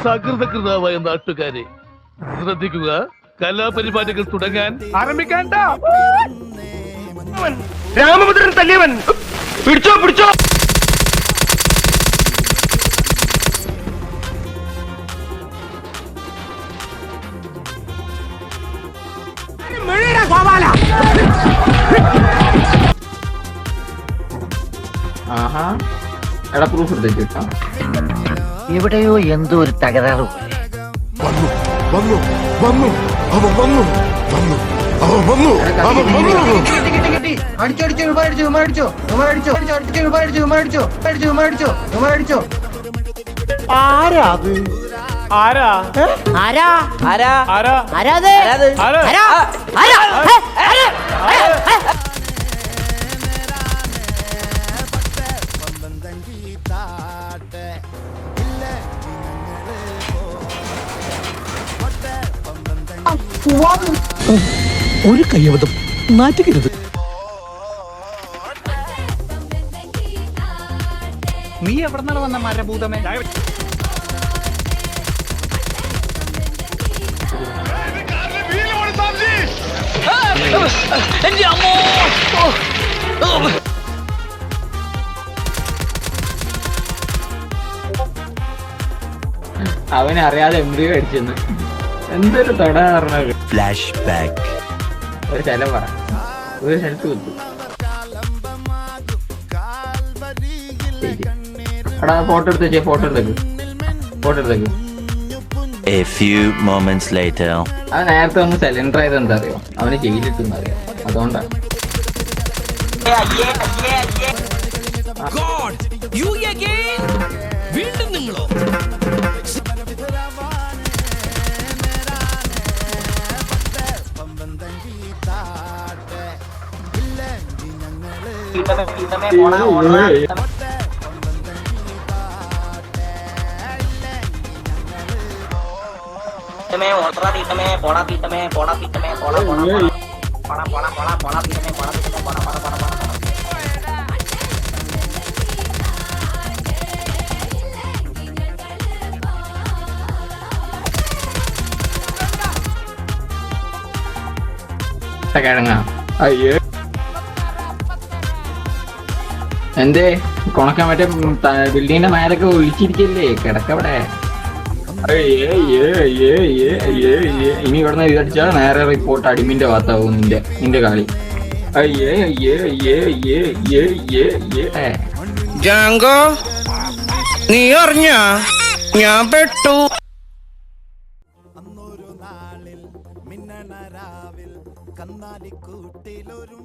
സകൃതകൃതാവായ നാട്ടുകാരെ ശ്രദ്ധിക്കുക, കലാപരിപാടികൾ തുടങ്ങാൻ ആരംഭിക്കാൻ. രാമഭദ്രൻ തല്ലിയവൻ പിടിച്ചോ പിടിച്ചോ. പ്രൂഫ് എടുത്തേക്ക്. എവിടെയോ എന്തോ ഒരു തകരാറ് വന്നു വന്നു വന്നു അവൻ വന്നു വന്നു അവൻ വന്നു അവൻ വന്നു. ആരാ അത്? ആരാ ആരാ ആരാ ആരാ ആരാ ആരാ ഒരു കയ്യബദ്ധം, നാറ്റുകരുത്. നീ എവിടെ നിന്നാണ് വന്ന മരഭൂതമേ? അവനെ അറിയാതെ എംബ്രിയോ അടിച്ചെന്ന് എന്തൊരു തൊട പറഞ്ഞത്. Flash back. ഒരു സ്ഥലം പറ, ഒരു സ്ഥലത്ത് കുത്തു. എടാ ഫോട്ടോ എടുത്ത് photo എടുത്തേക്ക്. A few moments later. അവൻ നേരത്തെ ഒന്ന് സിലിണ്ടർ ആയത് എന്താ അറിയോ, അവന് ജയിലിട്ടെന്ന് അറിയാം. അതുകൊണ്ടാണ് വീണ്ടും നിങ്ങളോ? കിഴങ്ങാ. അയ്യോ എന്തേ കൊണക്കാൻ മറ്റേ ബിൽഡിങ്ങിന്റെ മേലൊക്കെ ഒഴിച്ചിരിക്കല്ലേ, കിടക്കവിടെ. ഇനി ഇവിടുന്ന് ഇതടിച്ചാൽ നേരെ റിപ്പോർട്ട് അടിമിന്റെ ഭാഗത്താവും നിന്റെ കളി. ജാങ്കോ, നീ അറിഞ്ഞ ഞാൻ പെട്ടു. അന്നൊരു നാളിൽ മിന്നണ രാവിൽ കന്നാലിക്കൂട്ടിലൊരു